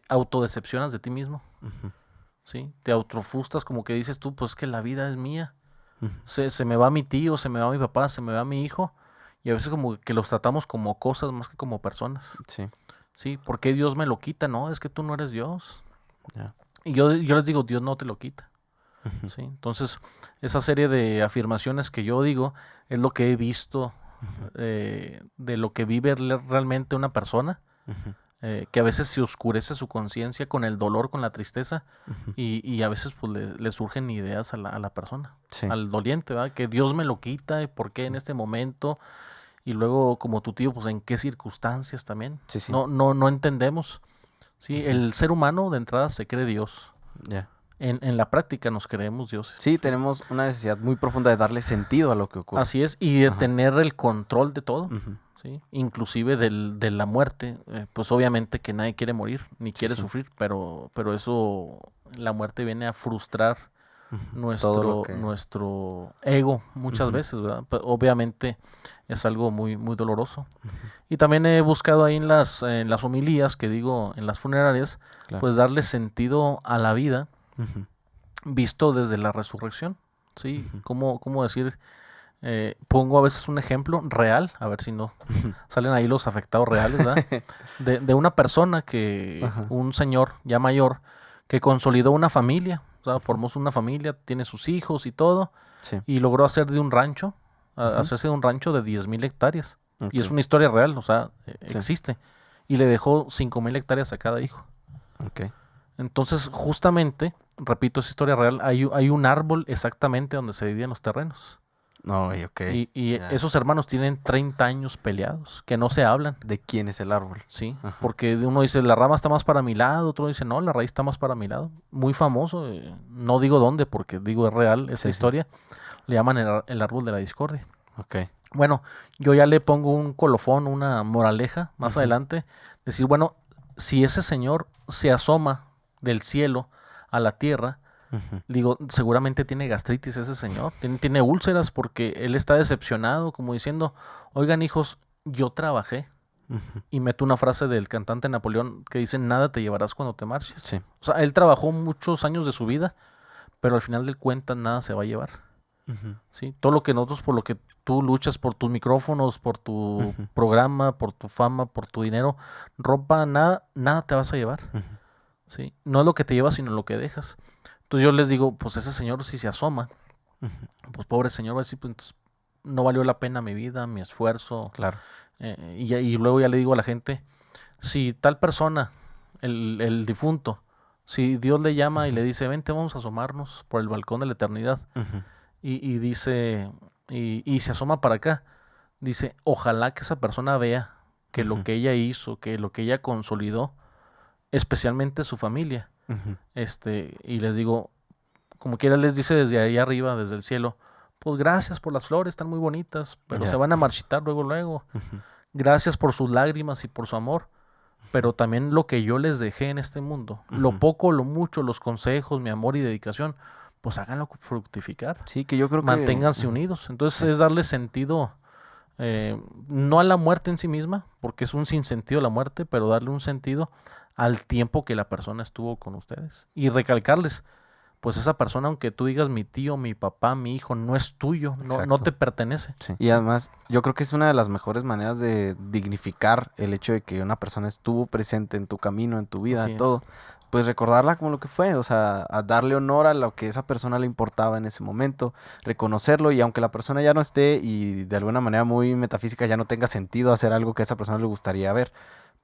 Speaker 2: autodecepcionas de ti mismo,
Speaker 1: Ujú.
Speaker 2: ¿sí? Te autofrustras como que dices tú, pues que la vida es mía.
Speaker 1: Ujú.
Speaker 2: Se me va mi tío, se me va mi papá, se me va mi hijo. Y a veces como que los tratamos como cosas más que como personas.
Speaker 1: Sí.
Speaker 2: ¿Sí? ¿Por qué Dios me lo quita? No, es que tú no eres Dios.
Speaker 1: Ya.
Speaker 2: Y yo les digo, Dios no te lo quita.
Speaker 1: Ujú.
Speaker 2: ¿Sí? Entonces, esa serie de afirmaciones que yo digo es lo que he visto
Speaker 1: Ujú.
Speaker 2: de lo que vive realmente una persona,
Speaker 1: Ujú.
Speaker 2: que a veces se oscurece su conciencia con el dolor, con la tristeza,
Speaker 1: Ujú.
Speaker 2: y a veces pues le surgen ideas a la persona,
Speaker 1: Sí.
Speaker 2: al doliente, ¿verdad? Que Dios me lo quita, y por qué en
Speaker 1: Sí.
Speaker 2: este momento, y luego como tu tío, pues en qué circunstancias también.
Speaker 1: Sí.
Speaker 2: No entendemos. Sí,
Speaker 1: Ujú.
Speaker 2: el ser humano de entrada se cree Dios.
Speaker 1: Ya.
Speaker 2: En la práctica nos creemos dioses.
Speaker 1: Sí,
Speaker 2: ¿Sí?
Speaker 1: tenemos una necesidad muy profunda de darle sentido a lo que ocurre.
Speaker 2: Así es, y de
Speaker 1: Ajá.
Speaker 2: tener el control de todo.
Speaker 1: Ujú.
Speaker 2: ¿Sí? Inclusive de la muerte, pues obviamente que nadie quiere morir ni
Speaker 1: Sí,
Speaker 2: quiere
Speaker 1: sí.
Speaker 2: sufrir, pero eso, la muerte viene a frustrar
Speaker 1: Ujú. Todo lo que...
Speaker 2: nuestro ego muchas
Speaker 1: Ujú.
Speaker 2: veces, ¿verdad? Obviamente es algo muy, muy doloroso.
Speaker 1: Ujú.
Speaker 2: Y también he buscado ahí en las homilías que digo en las funerarias,
Speaker 1: Claro.
Speaker 2: pues darle sentido a la vida
Speaker 1: Ujú.
Speaker 2: visto desde la resurrección. ¿Sí?
Speaker 1: Ujú.
Speaker 2: ¿Cómo decir? Pongo a veces un ejemplo real, a ver si no
Speaker 1: Ujú.
Speaker 2: salen ahí los afectados reales, ¿verdad? De una persona
Speaker 1: Ajá.
Speaker 2: un señor ya mayor, que consolidó una familia, o sea,
Speaker 1: Ujú.
Speaker 2: formó una familia, tiene sus hijos y todo,
Speaker 1: Sí.
Speaker 2: y logró hacer de un rancho,
Speaker 1: Ujú.
Speaker 2: hacerse de un rancho de 10,000 hectáreas. Y es
Speaker 1: Ok.
Speaker 2: una historia real, o sea,
Speaker 1: Sí.
Speaker 2: existe. Y le dejó 5,000 hectáreas a cada hijo.
Speaker 1: Ok.
Speaker 2: Entonces, justamente, repito, esa historia real, hay un árbol exactamente donde se dividían los terrenos.
Speaker 1: No, ok.
Speaker 2: Y
Speaker 1: Ya.
Speaker 2: esos hermanos tienen 30 años peleados, que no se hablan,
Speaker 1: ¿De quién es el árbol?
Speaker 2: ¿sí?
Speaker 1: Ajá.
Speaker 2: Porque uno dice, la rama está más para mi lado, otro dice, no, la raíz está más para mi lado. Muy famoso, no digo dónde, porque digo, es real esta
Speaker 1: Sí, sí.
Speaker 2: historia. Le llaman el árbol de la discordia.
Speaker 1: Ok.
Speaker 2: Bueno, yo ya le pongo un colofón, una moraleja más
Speaker 1: Ujú.
Speaker 2: adelante. Decir, bueno, si ese señor se asoma del cielo a la tierra,
Speaker 1: Ujú.
Speaker 2: digo, seguramente tiene gastritis ese señor, tiene úlceras porque él está decepcionado, como diciendo, oigan hijos, yo trabajé.
Speaker 1: Ujú.
Speaker 2: Y meto una frase del cantante Napoleón que dice, nada te llevarás cuando te marches.
Speaker 1: Sí.
Speaker 2: O sea, él trabajó muchos años de su vida, pero al final del cuentas nada se va a llevar. Uh-huh. ¿Sí? Todo lo que nosotros, por lo que tú luchas, por tus micrófonos, por tu uh-huh. programa, por tu fama, por tu dinero, ropa, nada te vas a llevar. Uh-huh. ¿Sí? No es lo que te llevas, sino lo que dejas. Entonces yo les digo, pues ese señor si se asoma, uh-huh. pues pobre señor va a decir, pues entonces no valió la pena mi vida, mi esfuerzo.
Speaker 1: Claro.
Speaker 2: Y luego ya le digo a la gente, si tal persona, el difunto, si Dios le llama uh-huh. y le dice, vente, vamos a asomarnos por el balcón de la eternidad, uh-huh. y dice, y se asoma para acá, dice, ojalá que esa persona vea que uh-huh. lo que ella hizo, que lo que ella consolidó, especialmente su familia, uh-huh. Y les digo, como quiera les dice desde ahí arriba, desde el cielo, pues gracias por las flores, están muy bonitas, pero se van a marchitar luego. Uh-huh. Gracias por sus lágrimas y por su amor, pero también lo que yo les dejé en este mundo, uh-huh. lo poco, lo mucho, los consejos, mi amor y dedicación, pues háganlo fructificar.
Speaker 1: Sí, que yo creo
Speaker 2: manténganse unidos. Entonces es darle sentido, no a la muerte en sí misma, porque es un sinsentido la muerte, pero darle un sentido al tiempo que la persona estuvo con ustedes. Y recalcarles, pues esa persona, aunque tú digas mi tío, mi papá, mi hijo, no es tuyo, no te pertenece.
Speaker 1: Sí. Y además, yo creo que es una de las mejores maneras de dignificar el hecho de que una persona estuvo presente en tu camino, en tu vida, en todo. Pues recordarla como lo que fue, o sea, a darle honor a lo que esa persona le importaba en ese momento, reconocerlo, y aunque la persona ya no esté y de alguna manera muy metafísica ya no tenga sentido hacer algo que a esa persona le gustaría ver,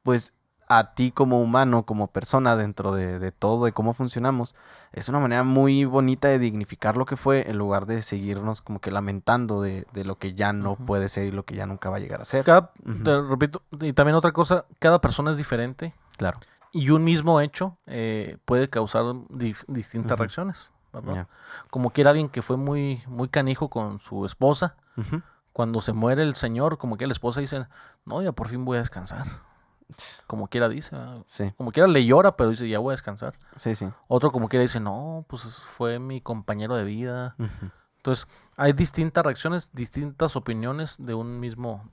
Speaker 1: pues a ti como humano, como persona dentro de todo, de cómo funcionamos, es una manera muy bonita de dignificar lo que fue en lugar de seguirnos como que lamentando de lo que ya no uh-huh. puede ser y lo que ya nunca va a llegar a ser.
Speaker 2: Uh-huh. Te repito, y también otra cosa, cada persona es diferente.
Speaker 1: Claro.
Speaker 2: Y un mismo hecho puede causar distintas uh-huh. reacciones, ¿verdad? Yeah. Como quiera alguien que fue muy, muy canijo con su esposa, uh-huh. cuando se muere el señor, como que la esposa dice, no, ya por fin voy a descansar. Como quiera dice,
Speaker 1: sí.
Speaker 2: Como quiera le llora, pero dice, ya voy a descansar.
Speaker 1: Sí, sí.
Speaker 2: Otro como quiera dice, no, pues fue mi compañero de vida. Uh-huh. Entonces, hay distintas reacciones, distintas opiniones de un mismo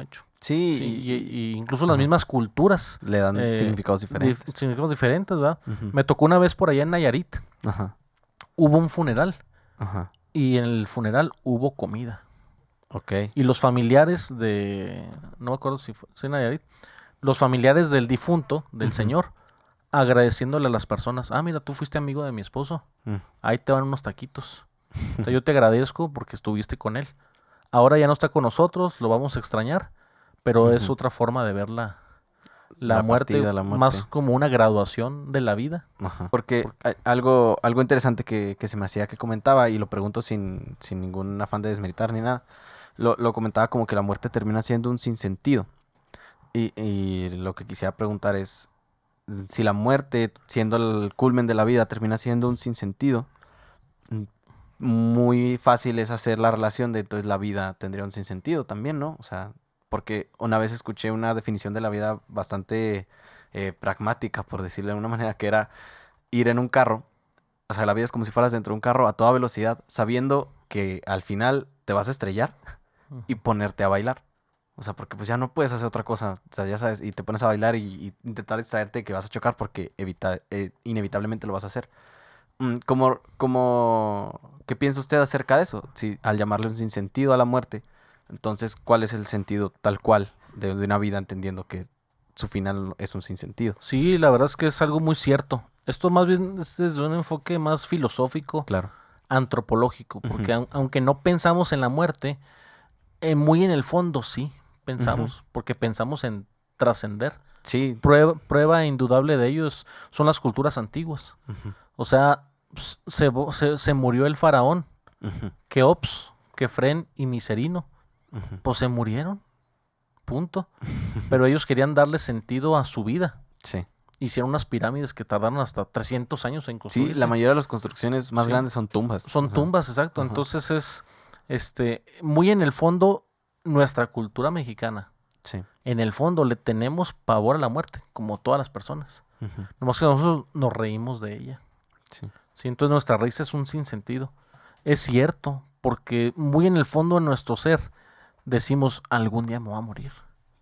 Speaker 2: hecho.
Speaker 1: Sí.
Speaker 2: Y incluso las mismas culturas
Speaker 1: le dan significados diferentes.
Speaker 2: Significados diferentes, ¿verdad?
Speaker 1: Uh-huh.
Speaker 2: Me tocó una vez por allá en Nayarit.
Speaker 1: Uh-huh.
Speaker 2: Hubo un funeral.
Speaker 1: Uh-huh.
Speaker 2: Y en el funeral hubo comida.
Speaker 1: Okay.
Speaker 2: Y los familiares no me acuerdo si fue en Nayarit, los familiares del difunto, del uh-huh. señor, agradeciéndole a las personas, mira, tú fuiste amigo de mi esposo, ahí te van unos taquitos. O sea, yo te agradezco porque estuviste con él. Ahora ya no está con nosotros, lo vamos a extrañar, pero uh-huh. es otra forma de ver la muerte, más como una graduación de la vida.
Speaker 1: Uh-huh. Porque algo interesante que se me hacía, que comentaba, y lo pregunto sin ningún afán de desmeritar ni nada, lo comentaba como que la muerte termina siendo un sinsentido. Y lo que quisiera preguntar es, si la muerte, siendo el culmen de la vida, termina siendo un sinsentido, muy fácil es hacer la relación de entonces la vida tendría un sinsentido también, ¿no? O sea, porque una vez escuché una definición de la vida bastante pragmática, por decirlo de una manera, que era ir en un carro, o sea, la vida es como si fueras dentro de un carro a toda velocidad, sabiendo que al final te vas a estrellar y ponerte a bailar. O sea, porque pues ya no puedes hacer otra cosa, o sea, ya sabes, y te pones a bailar y intentar distraerte que vas a chocar porque inevitablemente lo vas a hacer. ¿Qué piensa usted acerca de eso? Si al llamarle un sinsentido a la muerte, entonces, ¿cuál es el sentido tal cual de una vida, entendiendo que su final es un sinsentido?
Speaker 2: Sí, la verdad es que es algo muy cierto. Esto más bien es desde un enfoque más filosófico,
Speaker 1: claro,
Speaker 2: antropológico, porque
Speaker 1: uh-huh.
Speaker 2: aunque no pensamos en la muerte, muy en el fondo sí pensamos, uh-huh. porque pensamos en trascender.
Speaker 1: Sí.
Speaker 2: Prueba indudable de ello son las culturas antiguas.
Speaker 1: Uh-huh.
Speaker 2: O sea, se murió el faraón,
Speaker 1: uh-huh.
Speaker 2: Keops, Kefren y Miserino.
Speaker 1: Uh-huh.
Speaker 2: Pues se murieron, punto. Pero ellos querían darle sentido a su vida.
Speaker 1: Sí.
Speaker 2: Hicieron unas pirámides que tardaron hasta 300 años en construirse.
Speaker 1: Sí, la mayoría de las construcciones más grandes son tumbas.
Speaker 2: Son tumbas, exacto.
Speaker 1: Uh-huh.
Speaker 2: Entonces es muy en el fondo nuestra cultura mexicana.
Speaker 1: Sí.
Speaker 2: En el fondo le tenemos pavor a la muerte, como todas las personas.
Speaker 1: Uh-huh.
Speaker 2: Nomás que nosotros nos reímos de ella.
Speaker 1: Sí.
Speaker 2: Sí, entonces nuestra raíz es un sinsentido. Es cierto, porque muy en el fondo de nuestro ser decimos, algún día me voy a morir.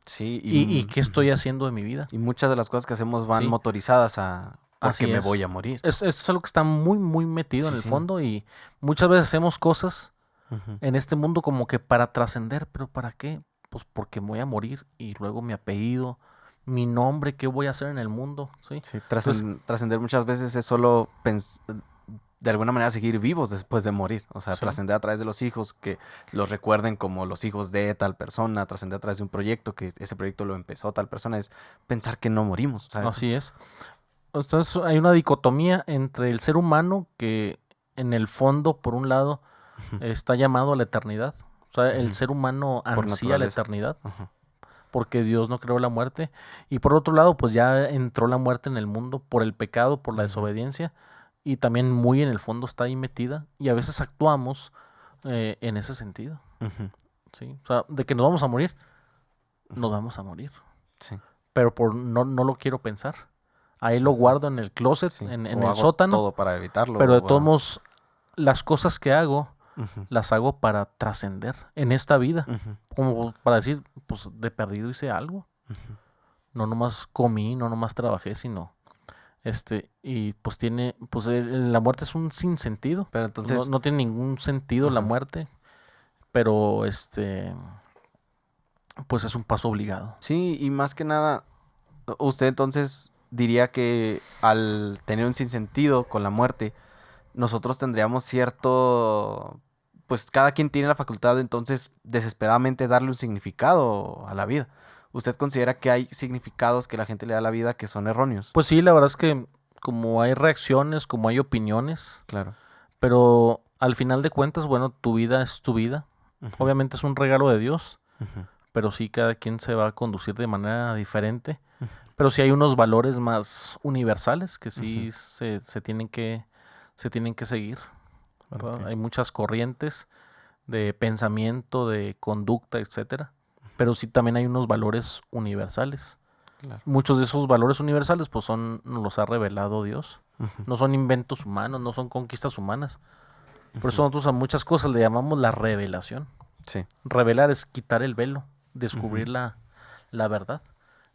Speaker 1: Sí.
Speaker 2: ¿Y qué estoy haciendo de mi vida?
Speaker 1: Y muchas de las cosas que hacemos van motorizadas a que me voy a morir.
Speaker 2: Esto es algo que está muy, muy metido en el fondo, y muchas veces hacemos cosas en este mundo como que para trascender, pero ¿para qué? Pues porque me voy a morir y luego mi apellido, mi nombre, ¿qué voy a hacer en el mundo? ¿Sí?
Speaker 1: Sí,
Speaker 2: Entonces,
Speaker 1: trascender muchas veces es solo de alguna manera seguir vivos después de morir. O sea,
Speaker 2: sí,
Speaker 1: trascender a través de los hijos, que los recuerden como los hijos de tal persona, trascender a través de un proyecto, que ese proyecto lo empezó tal persona, es pensar que no morimos. ¿Sabes?
Speaker 2: así es. Entonces hay una dicotomía entre el ser humano que en el fondo, por un lado, está llamado a la eternidad. O sea, el
Speaker 1: Ujú.
Speaker 2: ser humano
Speaker 1: Por
Speaker 2: ansía la
Speaker 1: naturaleza.
Speaker 2: eternidad
Speaker 1: Ajá.
Speaker 2: porque Dios no creó la muerte. Y por otro lado, pues ya entró la muerte en el mundo por el pecado, por la
Speaker 1: Ujú.
Speaker 2: desobediencia. Y también muy en el fondo está ahí metida. Y a veces actuamos en ese sentido.
Speaker 1: Ujú.
Speaker 2: ¿Sí? O sea, de que nos vamos a morir, nos
Speaker 1: Ujú.
Speaker 2: vamos a morir.
Speaker 1: Sí,
Speaker 2: Pero no lo quiero pensar. Ahí
Speaker 1: sí,
Speaker 2: lo guardo en el closet,
Speaker 1: sí.
Speaker 2: en
Speaker 1: O
Speaker 2: el
Speaker 1: hago
Speaker 2: sótano.
Speaker 1: todo para evitarlo.
Speaker 2: Pero de
Speaker 1: O
Speaker 2: todos modos, las cosas que hago,
Speaker 1: Ujú.
Speaker 2: las hago para trascender en esta vida.
Speaker 1: Ujú.
Speaker 2: Como para decir, pues de perdido hice algo.
Speaker 1: Ujú.
Speaker 2: No nomás comí, no nomás trabajé, sino y pues tiene, pues la muerte es un sinsentido.
Speaker 1: Pero
Speaker 2: No,
Speaker 1: entonces,
Speaker 2: no tiene ningún sentido la
Speaker 1: ajá.
Speaker 2: muerte, pero pues es un paso obligado.
Speaker 1: Sí, y más que nada, usted entonces diría que al tener un sinsentido con la muerte, nosotros tendríamos cierto, pues cada quien tiene la facultad de entonces desesperadamente darle un significado a la vida. ¿Usted considera que hay significados que la gente le da a la vida que son erróneos?
Speaker 2: Pues sí, la verdad es que como hay reacciones, como hay opiniones,
Speaker 1: Claro.
Speaker 2: pero al final de cuentas, bueno, tu vida es tu vida.
Speaker 1: Ujú.
Speaker 2: Obviamente es un regalo de Dios,
Speaker 1: Ujú.
Speaker 2: pero sí cada quien se va a conducir de manera diferente.
Speaker 1: Ujú.
Speaker 2: Pero sí hay unos valores más universales que sí
Speaker 1: Ujú.
Speaker 2: se tienen que seguir, ¿verdad?
Speaker 1: Ok.
Speaker 2: Hay muchas corrientes de pensamiento, de conducta, etcétera. Pero sí también hay unos valores universales.
Speaker 1: Claro.
Speaker 2: Muchos de esos valores universales pues nos los ha revelado Dios.
Speaker 1: Ujú.
Speaker 2: No son inventos humanos, no son conquistas humanas. Por eso
Speaker 1: Ujú.
Speaker 2: nosotros a muchas cosas le llamamos la revelación.
Speaker 1: Sí.
Speaker 2: Revelar es quitar el velo, descubrir
Speaker 1: Ujú.
Speaker 2: la verdad.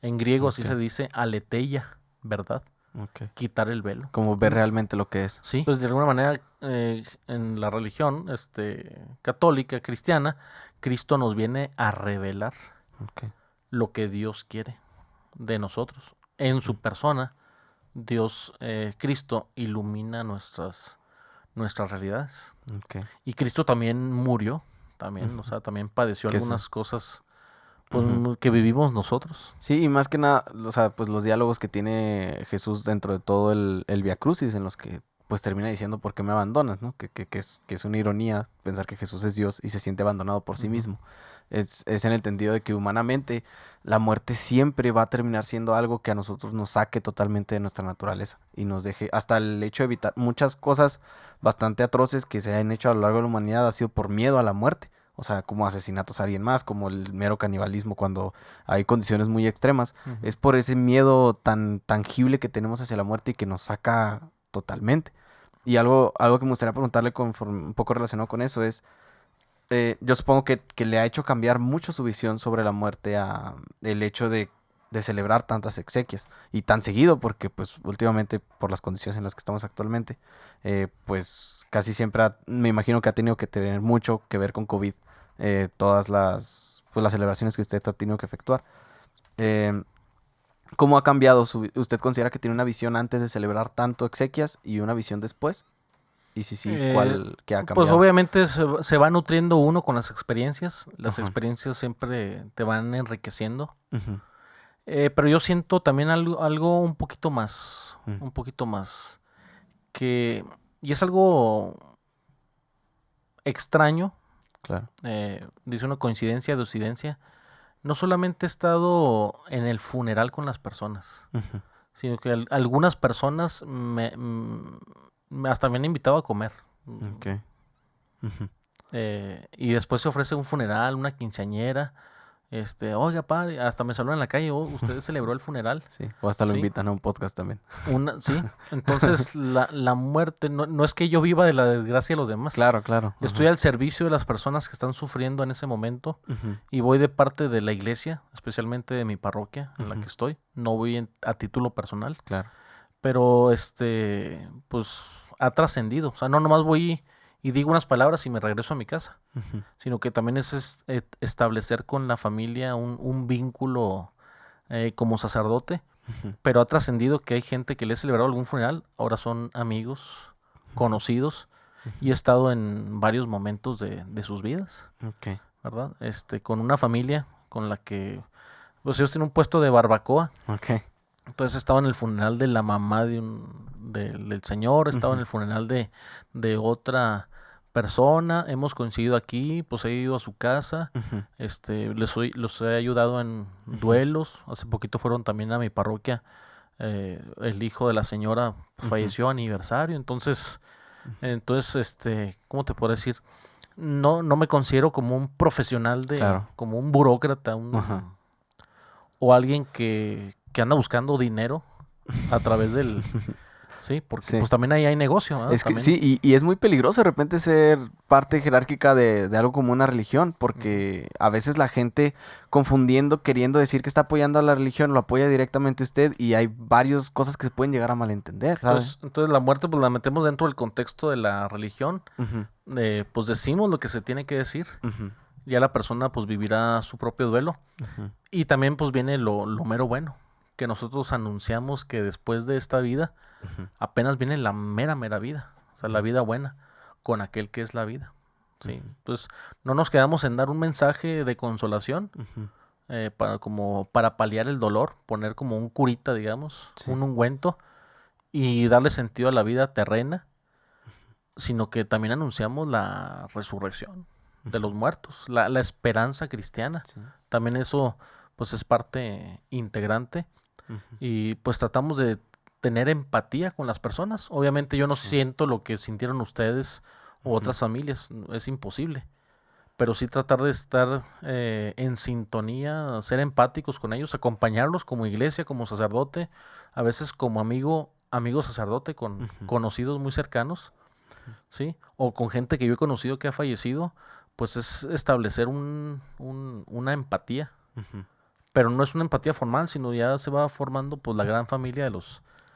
Speaker 2: En griego así
Speaker 1: Ok.
Speaker 2: se dice aletheia, ¿verdad?
Speaker 1: Ok.
Speaker 2: Quitar el velo.
Speaker 1: Como ver realmente lo que es.
Speaker 2: Sí, entonces de alguna manera en la religión católica, cristiana, Cristo nos viene a revelar
Speaker 1: Ok.
Speaker 2: lo que Dios quiere de nosotros. En su persona, Dios, Cristo, ilumina nuestras realidades.
Speaker 1: Ok.
Speaker 2: Y Cristo también murió, también, o
Speaker 1: Ujú.
Speaker 2: sea, también padeció
Speaker 1: Que eso.
Speaker 2: algunas cosas pues,
Speaker 1: Ujú.
Speaker 2: que vivimos nosotros.
Speaker 1: Sí, y más que nada, o sea, pues los diálogos que tiene Jesús dentro de todo el Vía Crucis, en los que pues termina diciendo ¿por qué me abandonas? ¿No? Que es una ironía pensar que Jesús es Dios y se siente abandonado por sí
Speaker 2: Ujú.
Speaker 1: mismo. Es en el entendido de que humanamente la muerte siempre va a terminar siendo algo que a nosotros nos saque totalmente de nuestra naturaleza y nos deje, hasta el hecho de evitar muchas cosas bastante atroces que se han hecho a lo largo de la humanidad ha sido por miedo a la muerte. O sea, como asesinatos a alguien más, como el mero canibalismo cuando hay condiciones muy extremas.
Speaker 2: Ujú.
Speaker 1: Es por ese miedo tan tangible que tenemos hacia la muerte y que nos saca totalmente. Y algo que me gustaría preguntarle un poco relacionado con eso es, yo supongo que le ha hecho cambiar mucho su visión sobre la muerte a el hecho de celebrar tantas exequias y tan seguido, porque pues últimamente por las condiciones en las que estamos actualmente, pues casi siempre me imagino que ha tenido que tener mucho que ver con COVID, todas las celebraciones que usted ha tenido que efectuar. Em, ¿Cómo ha cambiado usted considera que tiene una visión antes de celebrar tanto exequias y una visión después? Y si sí,
Speaker 2: Eh,
Speaker 1: ¿cuál que ha
Speaker 2: pues
Speaker 1: cambiado?
Speaker 2: obviamente se va nutriendo uno con las experiencias. Las
Speaker 1: Ajá.
Speaker 2: experiencias siempre te van enriqueciendo.
Speaker 1: Ujú.
Speaker 2: Pero yo siento también algo
Speaker 1: Mm.
Speaker 2: un poquito más, que, y es algo extraño,
Speaker 1: Claro.
Speaker 2: dice una coincidencia de occidencia. No solamente he estado en el funeral con las personas,
Speaker 1: Ujú.
Speaker 2: sino que algunas personas hasta me han invitado a comer.
Speaker 1: Ok. Ujú.
Speaker 2: Y después se ofrece un funeral, una quinceañera. Oiga, padre, hasta me saludan en la calle, oh, usted celebró el funeral.
Speaker 1: Sí. O hasta lo
Speaker 2: Sí,
Speaker 1: invitan a un podcast también.
Speaker 2: sí. Entonces la muerte no es que yo viva de la desgracia de los demás.
Speaker 1: Claro, claro.
Speaker 2: Estoy
Speaker 1: Ajá.
Speaker 2: al servicio de las personas que están sufriendo en ese momento
Speaker 1: Ujú.
Speaker 2: y voy de parte de la iglesia, especialmente de mi parroquia en la
Speaker 1: Ujú.
Speaker 2: que estoy. No voy a título personal,
Speaker 1: Claro.
Speaker 2: pero pues ha trascendido. O sea, no nomás voy y digo unas palabras y me regreso a mi casa,
Speaker 1: Ujú.
Speaker 2: sino que también establecer con la familia un vínculo como sacerdote,
Speaker 1: Ujú.
Speaker 2: pero ha trascendido que hay gente que le ha celebrado algún funeral, ahora son amigos, conocidos, y he estado en varios momentos de sus vidas,
Speaker 1: Ok.
Speaker 2: ¿verdad? Con una familia con la que, pues ellos tienen un puesto de barbacoa.
Speaker 1: Ok.
Speaker 2: Entonces estaba en el funeral de la mamá del señor, estaba en
Speaker 1: Ujú.
Speaker 2: el funeral de otra persona, hemos coincidido aquí, pues he ido a su casa,
Speaker 1: Ujú.
Speaker 2: los he ayudado en
Speaker 1: Ujú.
Speaker 2: duelos, hace poquito fueron también a mi parroquia, el hijo de la señora
Speaker 1: Ujú.
Speaker 2: falleció aniversario, entonces, ¿cómo te puedo decir? No me considero como un profesional
Speaker 1: Claro.
Speaker 2: como un burócrata,
Speaker 1: Ajá.
Speaker 2: o alguien que anda buscando dinero a través del... Sí, porque
Speaker 1: Sí.
Speaker 2: pues también ahí hay negocio, ¿verdad?
Speaker 1: Es que
Speaker 2: También.
Speaker 1: sí, y es muy peligroso de repente ser parte jerárquica de algo como una religión,
Speaker 2: Ujú.
Speaker 1: porque a veces la gente confundiendo, queriendo decir que está apoyando a la religión, lo apoya directamente usted y hay varias cosas que se pueden llegar a malentender, ¿sabe?
Speaker 2: Entonces la muerte pues la metemos dentro del contexto de la religión,
Speaker 1: Ujú.
Speaker 2: pues decimos lo que se tiene que decir,
Speaker 1: Ujú.
Speaker 2: ya la persona pues vivirá su propio duelo
Speaker 1: Ujú.
Speaker 2: y también pues viene lo mero bueno, que nosotros anunciamos que después de esta vida
Speaker 1: Ujú.
Speaker 2: apenas viene la mera vida, o sea, la
Speaker 1: Ya.
Speaker 2: vida buena con aquel que es la vida. Sí,
Speaker 1: Ujú.
Speaker 2: entonces no nos quedamos en dar un mensaje de consolación,
Speaker 1: Ujú.
Speaker 2: como para paliar el dolor, poner como un curita, digamos,
Speaker 1: Sí.
Speaker 2: un ungüento y darle sentido a la vida terrena, sino que también anunciamos la resurrección de
Speaker 1: Ujú.
Speaker 2: los muertos, la esperanza cristiana.
Speaker 1: Sí.
Speaker 2: También eso pues es parte integrante
Speaker 1: Ujú.
Speaker 2: y pues tratamos de tener empatía con las personas. Obviamente yo no
Speaker 1: Sí.
Speaker 2: siento lo que sintieron ustedes u
Speaker 1: Ujú.
Speaker 2: otras familias, es imposible, pero sí tratar de estar en sintonía, ser empáticos con ellos, acompañarlos como iglesia, como sacerdote, a veces como amigo sacerdote con
Speaker 1: Ujú.
Speaker 2: conocidos muy cercanos, ¿sí? O con gente que yo he conocido que ha fallecido, pues es establecer una empatía,
Speaker 1: Ujú.
Speaker 2: pero no es una empatía formal, sino ya se va formando pues la gran familia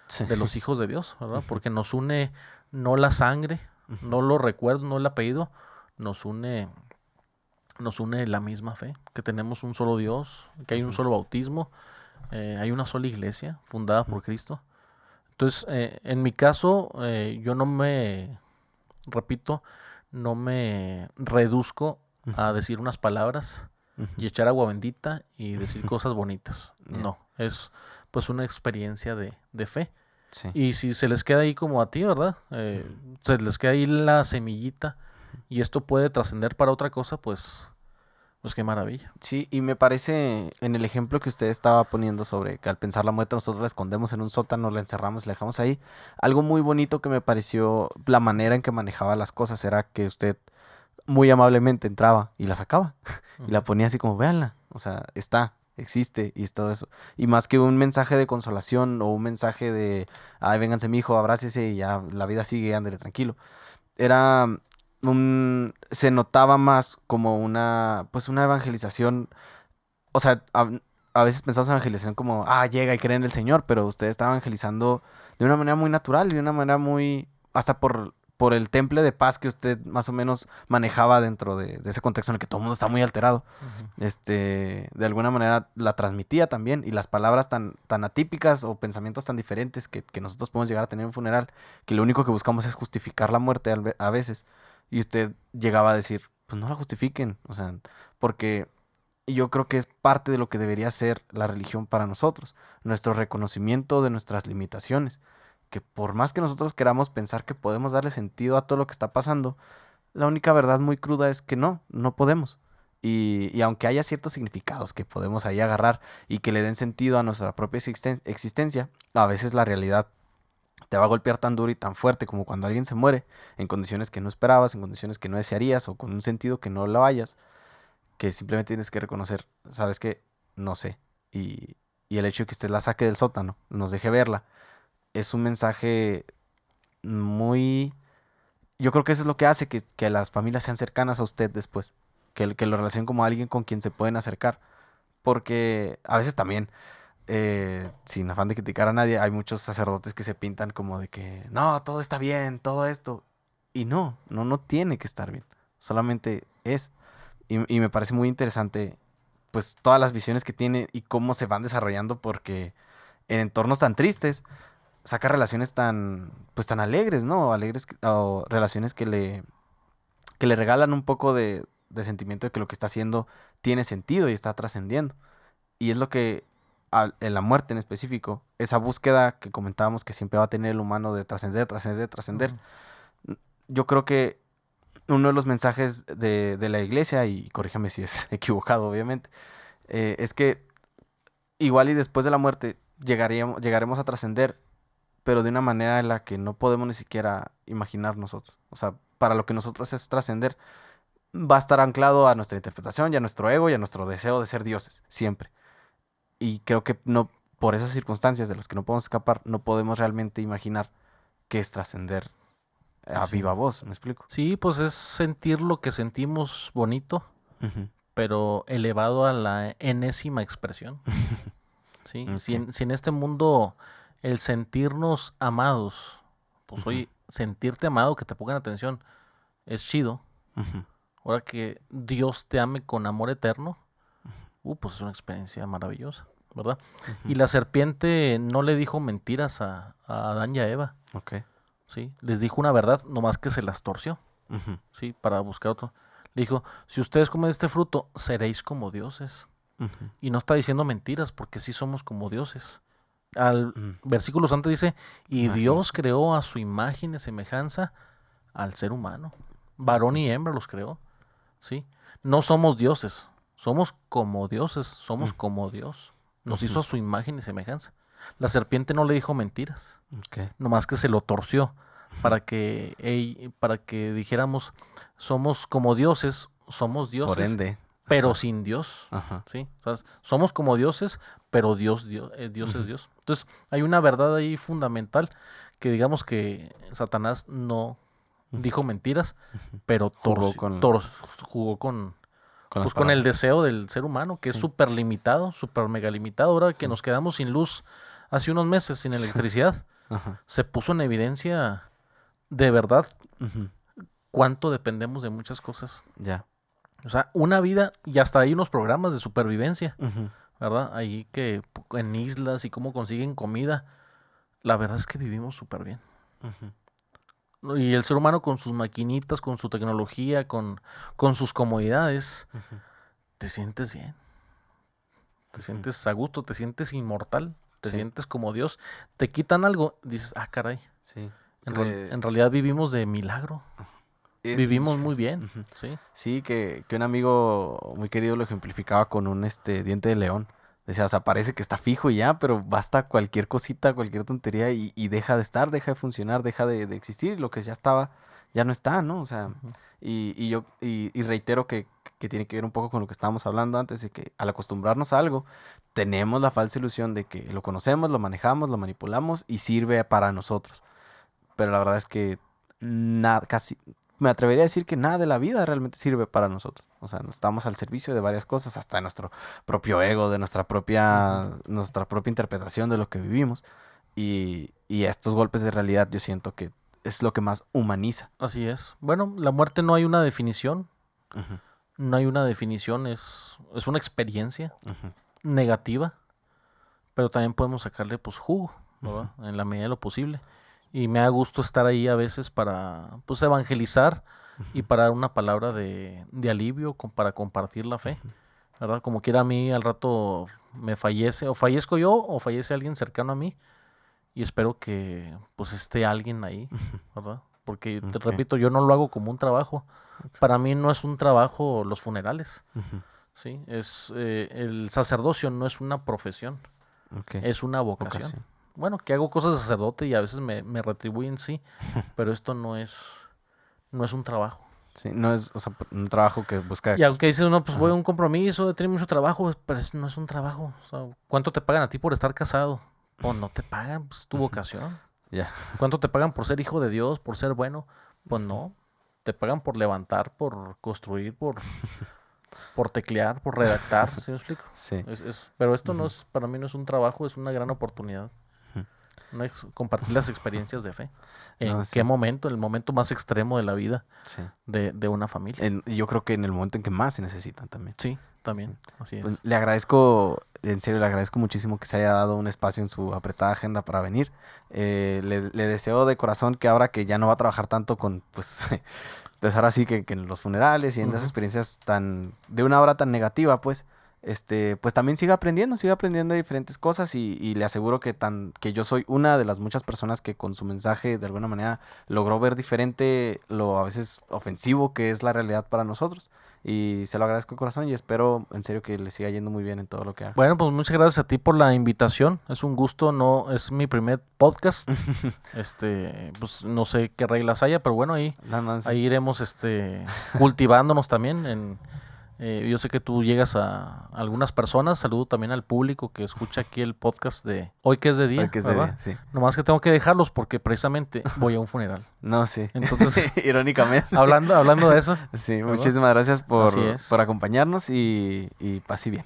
Speaker 1: Sí.
Speaker 2: de los hijos de Dios, ¿verdad?
Speaker 1: Ujú.
Speaker 2: Porque nos une no la sangre,
Speaker 1: Ujú.
Speaker 2: no los recuerdos, no el apellido, nos une nos une la misma fe, que tenemos un solo Dios, que hay un
Speaker 1: Ujú.
Speaker 2: solo bautismo, hay una sola iglesia fundada
Speaker 1: Ujú.
Speaker 2: por Cristo. Entonces, en mi caso, yo no me, repito, no me reduzco a
Speaker 1: Ujú.
Speaker 2: decir unas palabras
Speaker 1: Ujú.
Speaker 2: y echar agua bendita y decir
Speaker 1: Ujú.
Speaker 2: cosas bonitas.
Speaker 1: Ya.
Speaker 2: No, es pues una experiencia de fe.
Speaker 1: Sí.
Speaker 2: Y si se les queda ahí como a ti, ¿verdad?
Speaker 1: Ujú.
Speaker 2: Se les queda ahí la semillita y esto puede trascender para otra cosa, pues qué maravilla.
Speaker 1: Sí, y me parece en el ejemplo que usted estaba poniendo sobre que al pensar la muerte nosotros la escondemos en un sótano, la encerramos y la dejamos ahí. Algo muy bonito que me pareció la manera en que manejaba las cosas era que usted muy amablemente entraba y la sacaba y la
Speaker 2: Ujú.
Speaker 1: ponía así como, véanla, o sea, está, existe y es todo eso. Y más que un mensaje de consolación o un mensaje de, ay, vénganse mijo, abrácese y ya la vida sigue, ándele tranquilo, era se notaba más como una, pues una evangelización, o sea, a veces pensamos en evangelización como, ah, llega y cree en el Señor, pero usted está evangelizando de una manera muy natural y de una manera muy, hasta por el temple de paz que usted más o menos manejaba dentro de ese contexto en el que todo el mundo está muy alterado,
Speaker 2: Ujú.
Speaker 1: de alguna manera la transmitía también y las palabras tan atípicas o pensamientos tan diferentes que nosotros podemos llegar a tener en un funeral, que lo único que buscamos es justificar la muerte a veces. Y usted llegaba a decir, pues no la justifiquen, o sea, porque yo creo que es parte de lo que debería ser la religión para nosotros, nuestro reconocimiento de nuestras limitaciones, que por más que nosotros queramos pensar que podemos darle sentido a todo lo que está pasando, la única verdad muy cruda es que no podemos. Y aunque haya ciertos significados que podemos ahí agarrar y que le den sentido a nuestra propia existencia, a veces la realidad te va a golpear tan duro y tan fuerte como cuando alguien se muere, en condiciones que no esperabas, en condiciones que no desearías o con un sentido que no lo hayas, que simplemente tienes que reconocer, sabes que no sé. Y, y el hecho de que usted la saque del sótano, nos deje verla, es un mensaje muy... Yo creo que eso es lo que hace que las familias sean cercanas a usted después, que lo relacionen como alguien con quien se pueden acercar. Porque a veces también, sin afán de criticar a nadie, hay muchos sacerdotes que se pintan como de que, no, todo está bien, todo esto. Y no tiene que estar bien. Solamente es. Y me parece muy interesante, pues, todas las visiones que tiene y cómo se van desarrollando, porque en entornos tan tristes saca relaciones tan, pues, tan alegres, ¿no? Alegres, o relaciones que le regalan un poco de sentimiento de que lo que está haciendo tiene sentido y está trascendiendo. Y es lo que, en la muerte en específico, esa búsqueda que comentábamos que siempre va a tener el humano de trascender, trascender, trascender.
Speaker 2: Ujú.
Speaker 1: Yo creo que uno de los mensajes de la iglesia, y corríjame si es equivocado, obviamente, es que igual y después de la muerte llegaremos a trascender, pero de una manera en la que no podemos ni siquiera imaginar nosotros. O sea, para lo que nosotros es trascender, va a estar anclado a nuestra interpretación y a nuestro ego y a nuestro deseo de ser dioses, siempre. Y creo que no, por esas circunstancias de las que no podemos escapar, no podemos realmente imaginar qué es trascender a
Speaker 2: Sí.
Speaker 1: viva voz, ¿me explico?
Speaker 2: Sí, pues es sentir lo que sentimos bonito,
Speaker 1: Ujú.
Speaker 2: pero elevado a la enésima expresión. ¿Sí? Si
Speaker 1: Ok.
Speaker 2: en este mundo el sentirnos amados, pues
Speaker 1: Ujú,
Speaker 2: oye, sentirte amado, que te pongan atención, es chido.
Speaker 1: ujú,
Speaker 2: Ahora que Dios te ame con amor eterno, pues es una experiencia maravillosa, ¿verdad? Y
Speaker 1: ujú.
Speaker 2: la serpiente no le dijo mentiras a Adán y a Eva,
Speaker 1: Ok.
Speaker 2: ¿sí? Les dijo una verdad, nomás que se las torció,
Speaker 1: Ujú,
Speaker 2: ¿sí? Para buscar otro. Le dijo, si ustedes comen este fruto, seréis como dioses.
Speaker 1: ujú,
Speaker 2: Y no está diciendo mentiras, porque sí somos como dioses. Al
Speaker 1: mm.
Speaker 2: versículo santo dice, y Dios
Speaker 1: Imágenes.
Speaker 2: creó a su imagen y semejanza al ser humano. Varón
Speaker 1: Ok.
Speaker 2: y hembra los creó, ¿sí? No somos dioses, somos como dioses, somos
Speaker 1: Mm,
Speaker 2: como Dios. Nos hizo
Speaker 1: ujú,
Speaker 2: a su imagen y semejanza. La serpiente no le dijo mentiras,
Speaker 1: ok.
Speaker 2: nomás que se lo torció
Speaker 1: Ujú.
Speaker 2: para que dijéramos, somos
Speaker 1: Por
Speaker 2: dioses,
Speaker 1: ende.
Speaker 2: pero
Speaker 1: Ajá.
Speaker 2: sin Dios,
Speaker 1: Ajá.
Speaker 2: ¿sí? O sea, somos como dioses, pero Dios es
Speaker 1: Ujú,
Speaker 2: Dios. Entonces, hay una verdad ahí fundamental que digamos que Satanás no
Speaker 1: ujú,
Speaker 2: dijo mentiras,
Speaker 1: ujú.
Speaker 2: pero
Speaker 1: Jugó
Speaker 2: jugó
Speaker 1: con las
Speaker 2: pues con el
Speaker 1: palabras.
Speaker 2: deseo del ser humano, que es
Speaker 1: Sí.
Speaker 2: súper limitado, súper mega limitado. Ahora que
Speaker 1: Sí.
Speaker 2: nos quedamos sin luz hace unos meses, sin electricidad,
Speaker 1: Ajá.
Speaker 2: se puso en evidencia de verdad
Speaker 1: Ujú,
Speaker 2: cuánto dependemos de muchas cosas.
Speaker 1: ya.
Speaker 2: O sea, una vida, y hasta hay unos programas de supervivencia,
Speaker 1: Ujú,
Speaker 2: ¿verdad? Ahí que en islas y cómo consiguen comida. La verdad es que vivimos súper bien.
Speaker 1: ujú,
Speaker 2: ¿No? Y el ser humano con sus maquinitas, con su tecnología, con sus comodidades,
Speaker 1: ujú,
Speaker 2: te sientes bien, te
Speaker 1: ujú.
Speaker 2: sientes a gusto, te sientes inmortal, te
Speaker 1: Sí.
Speaker 2: sientes como Dios. Te quitan algo, dices, ah, caray,
Speaker 1: Sí.
Speaker 2: en realidad vivimos de milagro, vivimos
Speaker 1: Híjole.
Speaker 2: muy bien,
Speaker 1: Ujú.
Speaker 2: ¿sí?
Speaker 1: Sí, que un amigo muy querido lo ejemplificaba con un diente de león. Decía, o sea, parece que está fijo y ya, pero basta cualquier cosita, cualquier tontería y deja de estar, deja de funcionar, deja de existir. Y lo que ya estaba, ya no está, ¿no? O sea,
Speaker 2: Ujú.
Speaker 1: y reitero que tiene que ver un poco con lo que estábamos hablando antes, de que al acostumbrarnos a algo, tenemos la falsa ilusión de que lo conocemos, lo manejamos, lo manipulamos y sirve para nosotros. Pero la verdad es que nada, casi, me atrevería a decir que nada de la vida realmente sirve para nosotros. O sea, estamos al servicio de varias cosas, hasta de nuestro propio ego, de
Speaker 2: Ujú.
Speaker 1: nuestra propia interpretación de lo que vivimos. Y estos golpes de realidad yo siento que es lo que más humaniza.
Speaker 2: Así es. Bueno, la muerte no hay una definición,
Speaker 1: Ujú,
Speaker 2: no hay una definición, es una experiencia
Speaker 1: ujú,
Speaker 2: negativa, pero también podemos sacarle pues jugo,
Speaker 1: ujú,
Speaker 2: ¿verdad? En la medida de lo posible. Y me da gusto estar ahí a veces para pues evangelizar y
Speaker 1: ujú,
Speaker 2: para dar una palabra de alivio para compartir la fe, ¿verdad? Como quiera a mí al rato me fallece, o fallezco yo, o fallece alguien cercano a mí, y espero que pues esté alguien ahí,
Speaker 1: ujú,
Speaker 2: ¿verdad? Porque te
Speaker 1: ok,
Speaker 2: repito, yo no lo hago como un trabajo. Para
Speaker 1: exacto.
Speaker 2: mí no es un trabajo los funerales,
Speaker 1: Ujú,
Speaker 2: ¿sí? El sacerdocio no es una profesión,
Speaker 1: ok,
Speaker 2: es una vocación.
Speaker 1: vocación.
Speaker 2: Bueno, que hago cosas de sacerdote y a veces me retribuyen, sí, pero esto no es un trabajo.
Speaker 1: Sí, no es, o sea, un trabajo que busca.
Speaker 2: Y aunque dices, no, pues voy a
Speaker 1: Ajá,
Speaker 2: un compromiso, he tenido mucho trabajo, pero no es un trabajo. O sea, ¿cuánto te pagan a ti por estar casado? Pues no te pagan, pues es tu
Speaker 1: ujú,
Speaker 2: vocación.
Speaker 1: ya.
Speaker 2: ¿Cuánto te pagan por ser hijo de Dios, por ser bueno? Pues
Speaker 1: Ujú,
Speaker 2: no. Te pagan por levantar, por construir, por teclear, por redactar, ¿sí me explico?
Speaker 1: sí.
Speaker 2: Pero esto no
Speaker 1: Ujú,
Speaker 2: es, para mí no es un trabajo, es una gran oportunidad.
Speaker 1: ujú.
Speaker 2: Compartir las experiencias de fe. ¿En
Speaker 1: No,
Speaker 2: qué
Speaker 1: sí.
Speaker 2: momento? El momento más extremo de la vida
Speaker 1: Sí.
Speaker 2: de una familia.
Speaker 1: Yo creo que en el momento en que más se necesitan también.
Speaker 2: Sí, también. Así
Speaker 1: Pues
Speaker 2: es.
Speaker 1: le agradezco, en serio, le agradezco muchísimo que se haya dado un espacio en su apretada agenda para venir. Le deseo de corazón que ahora que ya no va a trabajar tanto con, pues, pues ahora sí que en los funerales y en esas
Speaker 2: Ujú.
Speaker 1: experiencias de una hora tan negativa, pues, pues también siga aprendiendo de diferentes cosas y le aseguro que yo soy una de las muchas personas que con su mensaje de alguna manera logró ver diferente lo a veces ofensivo que es la realidad para nosotros. Y se lo agradezco de corazón y espero en serio que le siga yendo muy bien en todo lo que haga.
Speaker 2: Bueno, pues muchas gracias a ti por la invitación. Es un gusto, no es mi primer podcast. Pues no sé qué reglas haya, pero bueno, ahí
Speaker 1: Sí.
Speaker 2: ahí iremos cultivándonos también. Yo sé que tú llegas a algunas personas. Saludo también al público que escucha aquí el podcast de Hoy que es de
Speaker 1: Hoy
Speaker 2: día,
Speaker 1: que es de
Speaker 2: ¿verdad?
Speaker 1: día, sí.
Speaker 2: Nomás que tengo que dejarlos porque precisamente voy a un funeral.
Speaker 1: No, sí.
Speaker 2: Entonces,
Speaker 1: Irónicamente.
Speaker 2: hablando de eso,
Speaker 1: Sí,
Speaker 2: ¿verdad?
Speaker 1: muchísimas gracias
Speaker 2: Así es.
Speaker 1: por acompañarnos y así bien.